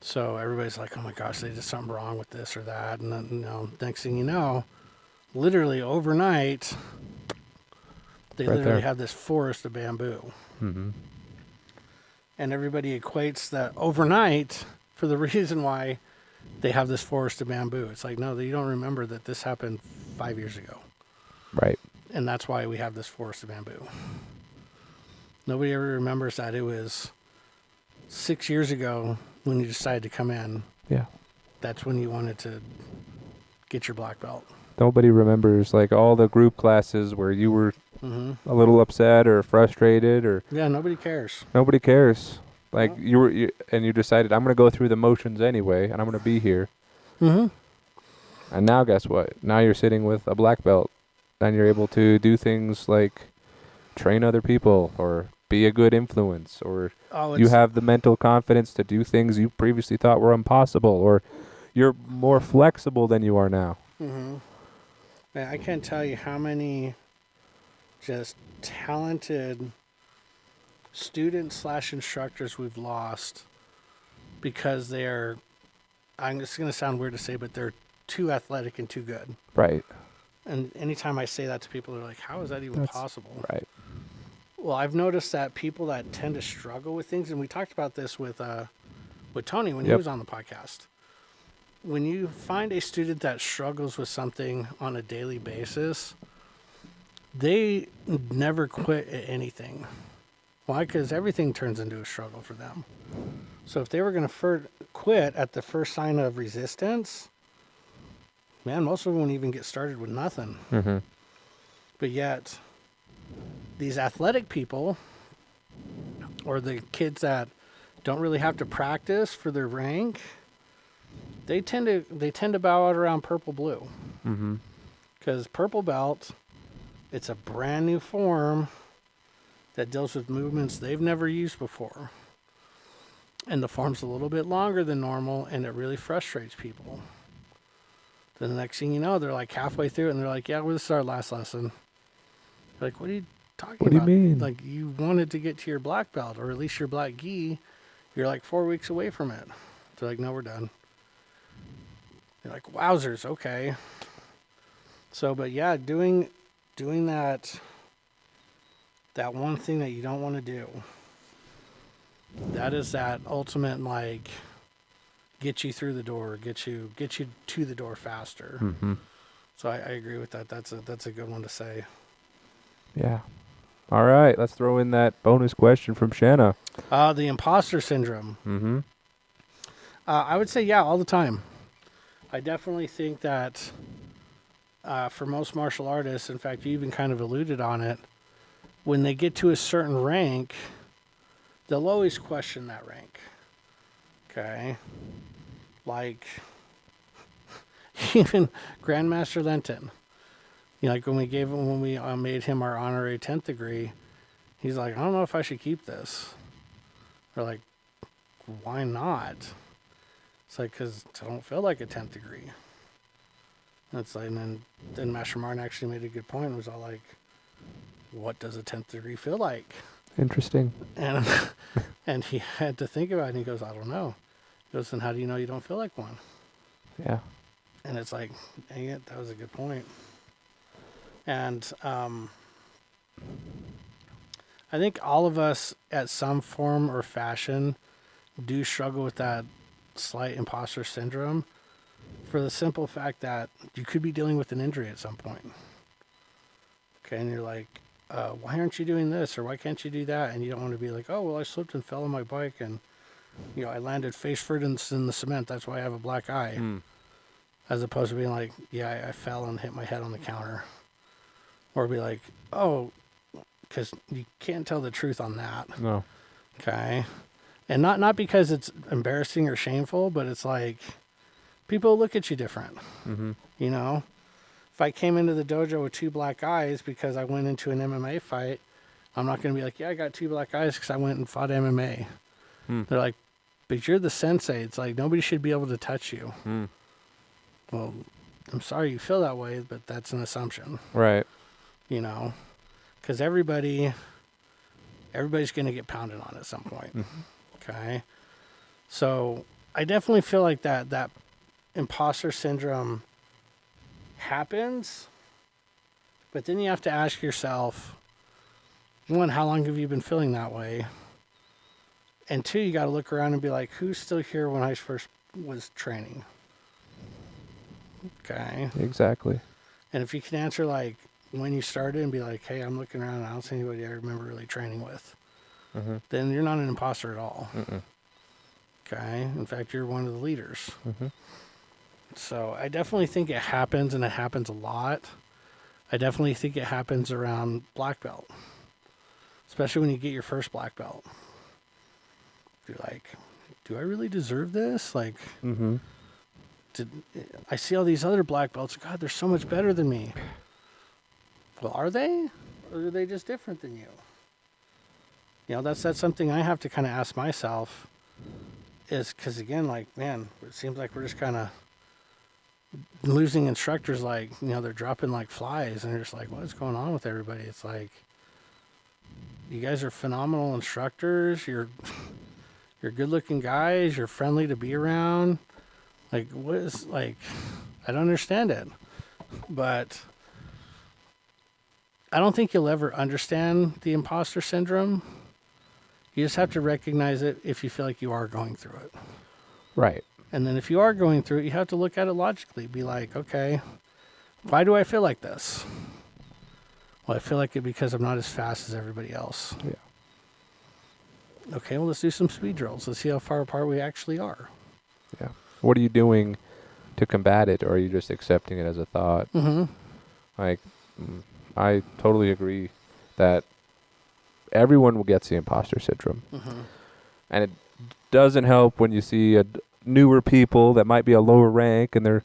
So everybody's like, oh my gosh, they did something wrong with this or that. And then, next thing you know, literally overnight, they literally have this forest of bamboo. Mm-hmm. And everybody equates that overnight for the reason why they have this forest of bamboo. It's like, no, you don't remember that this happened 5 years ago. Right. And that's why we have this forest of bamboo. Nobody ever remembers that it was 6 years ago when you decided to come in. Yeah. That's when you wanted to get your black belt. Nobody remembers like all the group classes where you were a little upset or frustrated or... Yeah, nobody cares. Nobody cares. Like you decided, I'm going to go through the motions anyway, and I'm going to be here. Mm-hmm. And now guess what? Now you're sitting with a black belt, and you're able to do things like train other people or be a good influence, or you have the mental confidence to do things you previously thought were impossible, or you're more flexible than you are now. Mm-hmm. Man, I can't tell you how many just talented students/instructors we've lost because they're, it's going to sound weird to say, but they're too athletic and too good. Right. And anytime I say that to people, they're like, how is that even possible? Right. Well, I've noticed that people that tend to struggle with things, and we talked about this with Tony when he was on the podcast. When you find a student that struggles with something on a daily basis, they never quit at anything. Why? Because everything turns into a struggle for them. So if they were going to quit at the first sign of resistance, man, most of them wouldn't even get started with nothing. Mm-hmm. But yet, these athletic people, or the kids that don't really have to practice for their rank, they tend to bow out around purple blue. Mm-hmm. Because purple belt, it's a brand new form that deals with movements they've never used before. And the form's a little bit longer than normal, and it really frustrates people. Then the next thing you know, they're like halfway through it, and they're like, yeah, this is our last lesson. They're like, what are you talking about? What do you mean? Like, you wanted to get to your black belt, or at least your black gi. You're like 4 weeks away from it. They're like, no, we're done. You're like, wowzers, okay. So, but yeah, doing that one thing that you don't want to do. That is that ultimate, like, get you through the door, get you to the door faster. Mm-hmm. So I agree with that. That's a good one to say. Yeah. All right, let's throw in that bonus question from Shanna. The imposter syndrome. Mm-hmm. I would say, yeah, all the time. I definitely think that for most martial artists, in fact, you even kind of alluded on it, when they get to a certain rank, they'll always question that rank. Okay? Like, even Grandmaster Lenton. You know, like when we made him our honorary 10th degree, he's like, I don't know if I should keep this. We're like, why not? It's like, because I don't feel like a 10th degree. And it's like, and then Master Martin actually made a good point. It was all like, what does a 10th degree feel like? Interesting. And and he had to think about it, and he goes, I don't know. He goes, then how do you know you don't feel like one? Yeah. And it's like, dang it, that was a good point. And I think all of us at some form or fashion do struggle with that slight imposter syndrome for the simple fact that you could be dealing with an injury at some point. Okay, and you're like, why aren't you doing this, or why can't you do that? And you don't want to be like, oh, well, I slipped and fell on my bike, and I landed face first in the cement. That's why I have a black eye. As opposed to being like, yeah, I fell and hit my head on the counter. Or be like, oh, because you can't tell the truth on that. No. Okay. And not because it's embarrassing or shameful, but it's like people look at you different. Mm-hmm. You know? If I came into the dojo with 2 black eyes because I went into an MMA fight, I'm not going to be like, yeah, I got 2 black eyes because I went and fought MMA. They're like, but you're the sensei. It's like nobody should be able to touch you. Well, I'm sorry you feel that way, but that's an assumption. Right. You know? Because everybody's going to get pounded on at some point. Okay? So I definitely feel like that imposter syndrome happens, but then you have to ask yourself, 1, how long have you been feeling that way? And 2, you got to look around and be like, who's still here when I first was training? Okay. Exactly. And if you can answer like when you started and be like, hey, I'm looking around and I don't see anybody I remember really training with, then you're not an imposter at all. Okay. In fact, you're one of the leaders. So I definitely think it happens, and it happens a lot. I definitely think it happens around black belt, especially when you get your first black belt. You're like, do I really deserve this? Like, I see all these other black belts. God, they're so much better than me. Well, are they? Or are they just different than you? You know, that's something I have to kind of ask myself, is because, again, like, man, it seems like we're just kind of losing instructors, like, they're dropping like flies, and you're just like, what's going on with everybody? It's like, you guys are phenomenal instructors. You're good-looking guys. You're friendly to be around. Like, what is, like, I don't understand it. But I don't think you'll ever understand the imposter syndrome. You just have to recognize it if you feel like you are going through it. Right. And then if you are going through it, you have to look at it logically. Be like, okay, why do I feel like this? Well, I feel like it because I'm not as fast as everybody else. Yeah. Okay, well, let's do some speed drills. Let's see how far apart we actually are. Yeah. What are you doing to combat it, or are you just accepting it as a thought? Like, I totally agree that everyone will get the imposter syndrome. And it doesn't help when you see newer people that might be a lower rank and they're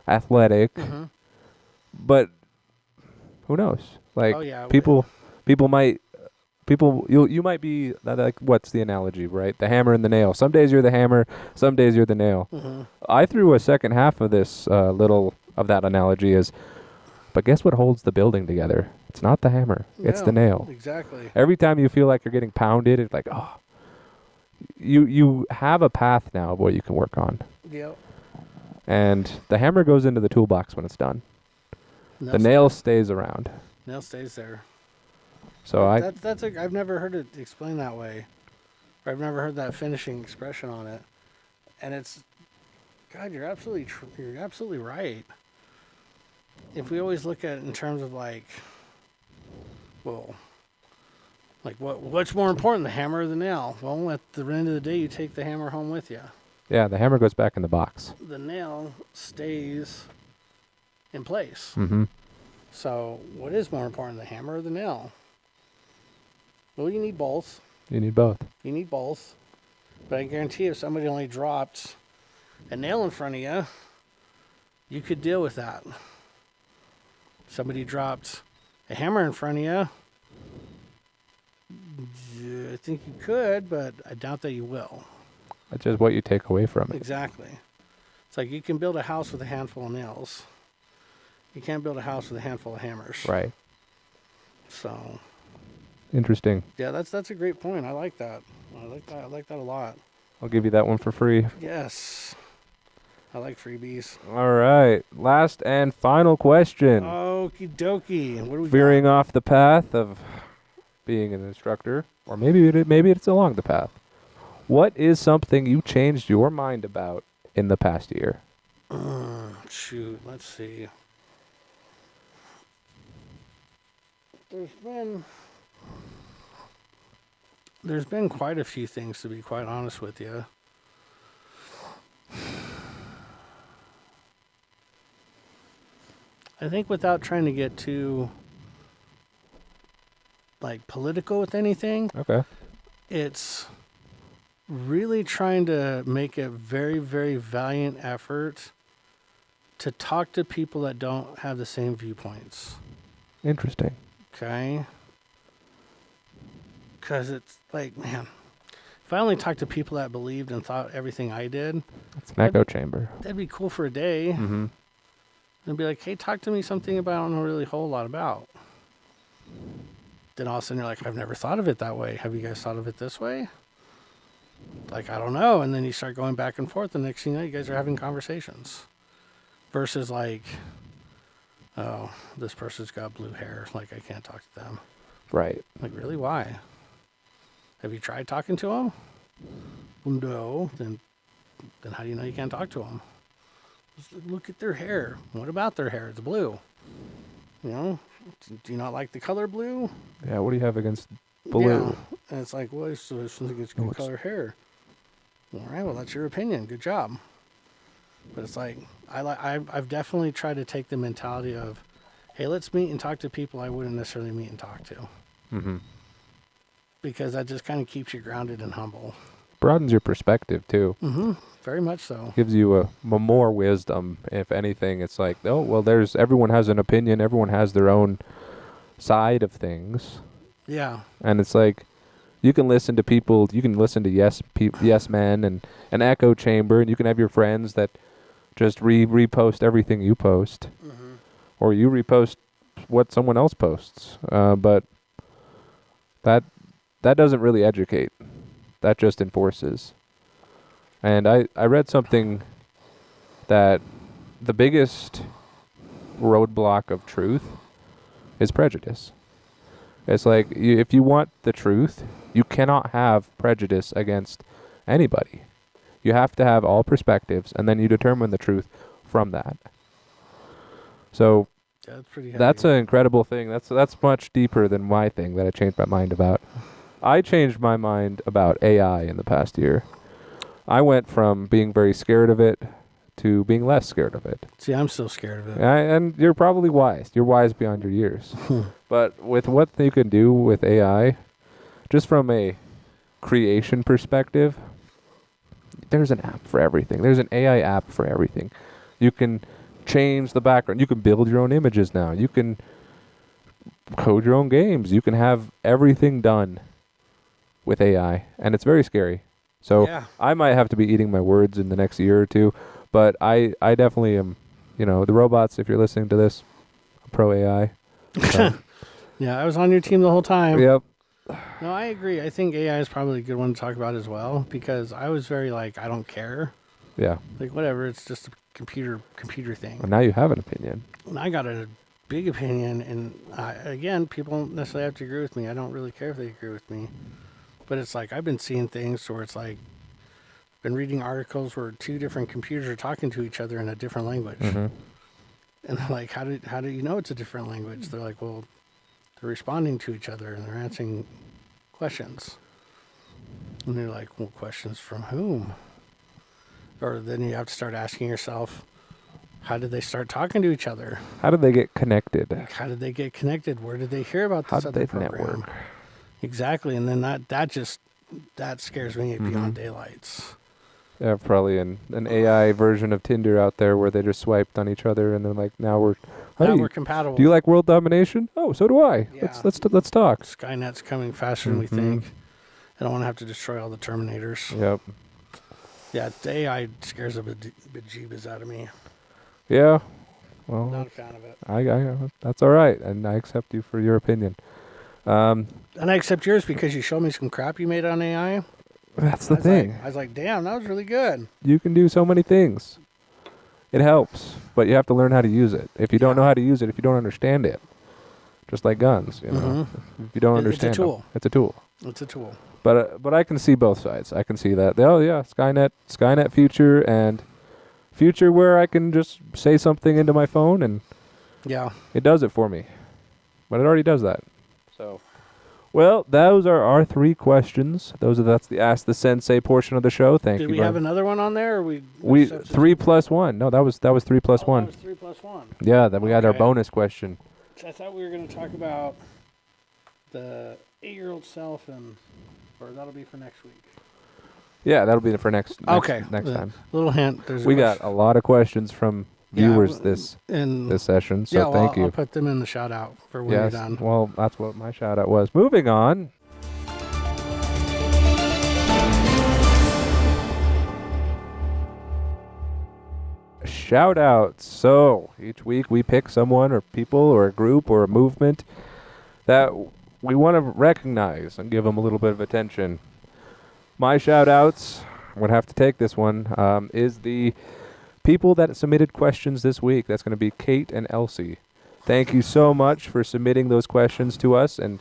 athletic. But who knows? Like, Oh, yeah, you might be like, what's the analogy, right? The hammer and the nail. Some days you're the hammer, some days you're the nail. I threw a second half of this of that analogy as, but guess what holds the building together? It's not the hammer, it's the nail. Exactly. Every time you feel like you're getting pounded, it's like, oh, you have a path now of what you can work on. Yep. And the hammer goes into the toolbox when it's done. The nail stays around. Nail stays there. So I've never heard it explained that way. Or I've never heard that finishing expression on it. And it's, God, you're absolutely right. If we always look at it in terms of like, well, like what's more important, the hammer or the nail? Well, at the end of the day, you take the hammer home with you. Yeah, the hammer goes back in the box. The nail stays in place. Mm-hmm. So what is more important, the hammer or the nail? Well, you need both. You need both. You need both. But I guarantee if somebody only dropped a nail in front of you, you could deal with that. Somebody dropped a hammer in front of you, I think you could, but I doubt that you will. That's just what you take away from it. Exactly. It's like you can build a house with a handful of nails. You can't build a house with a handful of hammers. Right. So. Interesting. Yeah, that's a great point. I like that. I like that a lot. I'll give you that one for free. Yes. I like freebies. All right. Last and final question. Okie dokie. What do we Veering got? off the path of being an instructor, or maybe it's along the path. What is something you changed your mind about in the past year? Shoot, let's see. There's been quite a few things, to be quite honest with you. I think without trying to get too like political with anything, Okay. it's really trying to make a very, very valiant effort to talk to people that don't have the same viewpoints. Interesting. Okay? Because it's like, man, if I only talked to people that believed and thought everything I did, It's an echo chamber. that'd be cool for a day. Mm-hmm. And be like, hey, talk to me something about I don't know really a whole lot about. Then all of a sudden you're like, I've never thought of it that way. Have you guys thought of it this way? Like, I don't know. And then you start going back and forth. The next thing you know, you guys are having conversations. Versus like, oh, this person's got blue hair. Like, I can't talk to them. Right. Like, really? Why? Have you tried talking to them? No. Then how do you know you can't talk to them? Just look at their hair. What about their hair? It's blue. You know? Do you not like the color blue? Yeah, what do you have against blue? Yeah. And it's like, well, so I think it's good color hair. All right, well, that's your opinion. Good job. But it's like, I've definitely tried to take the mentality of, hey, let's meet and talk to people I wouldn't necessarily meet and talk to. Mm-hmm. Because that just kind of keeps you grounded and humble. Broadens your perspective, too. Mm-hmm. Very much so. Gives you a more wisdom. If anything, it's like, oh, well, everyone has an opinion. Everyone has their own side of things. Yeah. And it's like, you can listen to people. You can listen to yes men and an echo chamber, and you can have your friends that just repost everything you post, or you repost what someone else posts. But that doesn't really educate. That just enforces. And I read something that the biggest roadblock of truth is prejudice. It's like, if you want the truth, you cannot have prejudice against anybody. You have to have all perspectives, and then you determine the truth from that. So Yeah, that's pretty heavy. that's an incredible thing. That's much deeper than my thing that I changed my mind about. I changed my mind about AI in the past year. I went from being very scared of it to being less scared of it. See, I'm still scared of it. And you're probably wise. You're wise beyond your years. But with what you can do with AI, just from a creation perspective, there's an app for everything. There's an AI app for everything. You can change the background. You can build your own images now. You can code your own games. You can have everything done with AI. And it's very scary. So Yeah. I might have to be eating my words in the next year or two. But I definitely am, the robots, if you're listening to this, I'm pro AI. So, Yeah, I was on your team the whole time. yep. No, I agree. I think AI is probably a good one to talk about as well, because I was very like, I don't care. Yeah. Like, whatever, it's just a computer thing. Well, now you have an opinion. And I got a big opinion, and again, people don't necessarily have to agree with me. I don't really care if they agree with me. But it's like I've been seeing things where it's like been reading articles where two different computers are talking to each other in a different language. Mm-hmm. And they're like, how do you know it's a different language? They're like, well, they're responding to each other and they're answering questions. And they're like, well, questions from whom? Or then you have to start asking yourself, how did they start talking to each other? How did they get connected? Like, how did they get connected? Where did they hear about this How other did they program? network? Exactly. And then that scares me beyond daylights. Yeah, probably an AI version of Tinder out there where they just swiped on each other and then like now we're We're compatible. do you like world domination? Oh, so do I. Yeah. Let's talk. Skynet's coming faster than we think. I don't want to have to destroy all the Terminators. Yep. Yeah, the AI scares the bejeebus out of me. Yeah. Well, Not a fan of it. I that's all right, and I accept you for your opinion. And I accept yours because you showed me some crap you made on AI. That's the thing. I was like, damn, that was really good. You can do so many things. It helps, but you have to learn how to use it. If you don't know how to use it, if you don't understand it, just like guns, you know, if you don't understand it's a tool. it's a tool. It's a tool. But I can see both sides. I can see that. Oh yeah, Skynet future and future where I can just say something into my phone and it does it for me. But it already does that. So, well, those are our 3 questions. That's the Ask the Sensei portion of the show. Thank you. Did we have another one on there? Or we 3 plus 1. No, that was 3 plus 1. That was 3 plus 1. Yeah, then we had our bonus question. I thought we were going to talk about the 8-year-old self, or that'll be for next week. Yeah, that'll be for next Okay. next time. Little hint. We got a lot of questions from viewers this session, so thank you. I'll put them in the shout out for when you're done. Well, that's what my shout out was. Moving on. Shout outs. So each week we pick someone or people or a group or a movement that we want to recognize and give them a little bit of attention. My shout outs, I'm going to have to take this one, is the people that submitted questions this week. That's going to be Kate and Elsie. Thank you so much for submitting those questions to us. And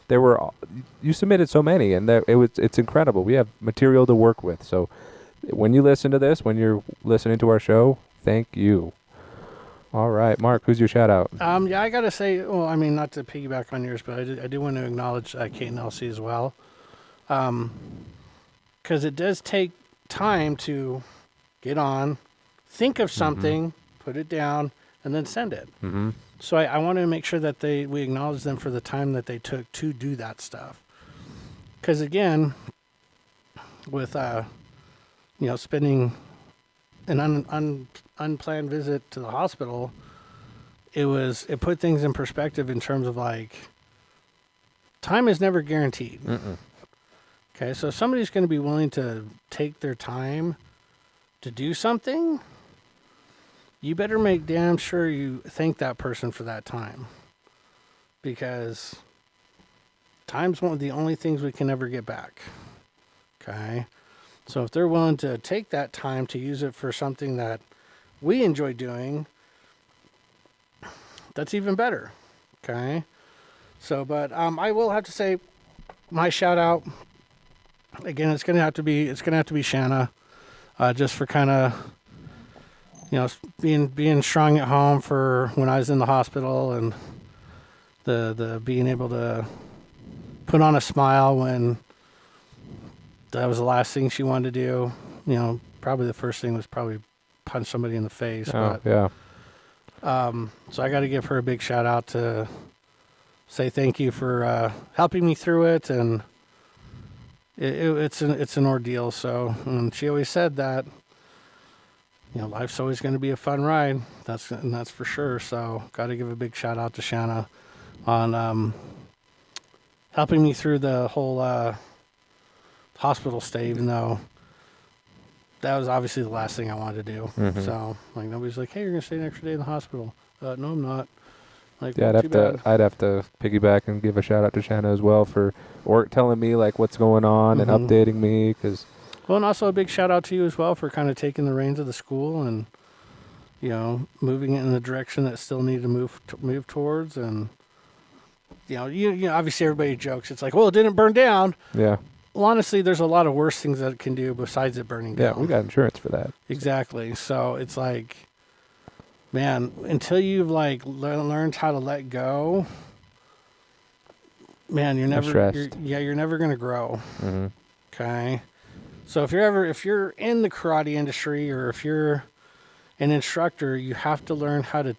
you submitted so many, and it's incredible. We have material to work with. So when you listen to this, when you're listening to our show, thank you. All right, Mark, who's your shout out? I got to say, well, I mean, not to piggyback on yours, but I do want to acknowledge Kate and Elsie as well. Because it does take time to get on, think of something, put it down, and then send it. Mm-hmm. So I want to make sure that we acknowledge them for the time that they took to do that stuff. Because again, with spending an unplanned visit to the hospital, it put things in perspective in terms of like time is never guaranteed. Mm-mm. Okay, so if somebody's going to be willing to take their time to do something, you better make damn sure you thank that person for that time. Because time's one of the only things we can ever get back. Okay? So if they're willing to take that time to use it for something that we enjoy doing, that's even better. Okay? So, but I will have to say my shout out, again, it's gonna have to be Shanna, just for kind of, being strong at home for when I was in the hospital, and the being able to put on a smile when that was the last thing she wanted to do. Probably the first thing was punch somebody in the face. Oh, yeah. So I got to give her a big shout out to say thank you for helping me through it, and it's an ordeal. So, and she always said that life's always going to be a fun ride. That's for sure. So got to give a big shout out to Shanna on helping me through the whole hospital stay, even though that was obviously the last thing I wanted to do. Mm-hmm. So like nobody's like, hey, you're gonna stay an extra day in the hospital. No, I'm not. Like, yeah, I'd have to piggyback and give a shout out to Shanna as well for telling me like what's going on and updating me, because. Well, and also a big shout out to you as well for kind of taking the reins of the school and moving it in the direction that still need to move towards. And you obviously everybody jokes. It's like, well, it didn't burn down. Yeah. Well, honestly, there's a lot of worse things that it can do besides it burning down. Yeah, we got insurance for that. Exactly. So it's like, man, until you've learned how to let go, man, you're never going to grow. Mm-hmm. Okay. So if you're in the karate industry, or if you're an instructor, you have to learn how to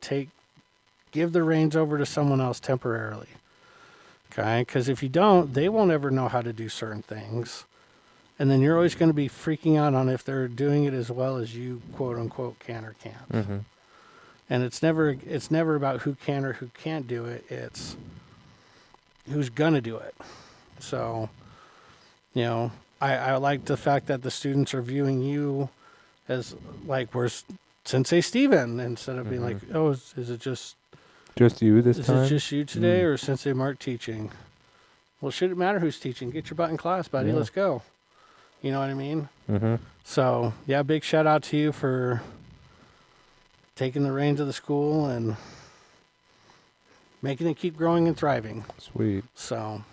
give the reins over to someone else temporarily. Okay, because if you don't, they won't ever know how to do certain things. And then you're always going to be freaking out on if they're doing it as well as you, quote unquote, can or can't. Mm-hmm. And it's never about who can or who can't do it. It's who's going to do it. So, I like the fact that the students are viewing you as like, where's Sensei Stephen, instead of being like, oh, is it just you this time? Is it just you today, or Sensei Mark teaching? Well, should it matter who's teaching? Get your butt in class, buddy. Yeah. Let's go. You know what I mean? Mm-hmm. So, yeah, big shout out to you for taking the reins of the school and making it keep growing and thriving. Sweet. So.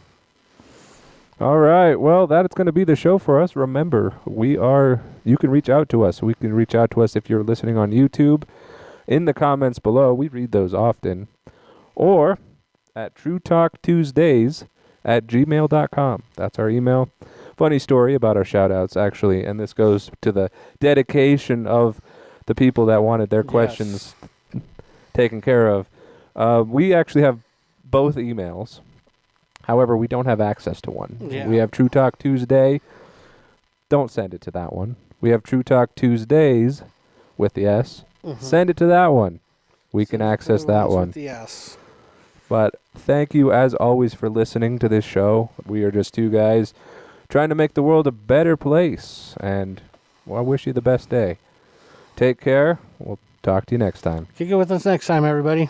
All right. Well, that's going to be the show for us. Remember, you can reach out to us. We can reach out to us if you're listening on YouTube. In the comments below, we read those often. Or at TruTalkTuesdays@gmail.com. That's our email. Funny story about our shout-outs, actually, and this goes to the dedication of the people that wanted their questions taken care of. We actually have both emails. However, we don't have access to one. Yeah. We have TruTalk Tuesday. Don't send it to that one. We have TruTalk Tuesdays with the S. Mm-hmm. Send it to that one. We can access that one. With the S. But thank you, as always, for listening to this show. We are just two guys trying to make the world a better place. And I wish you the best day. Take care. We'll talk to you next time. Kick it with us next time, everybody.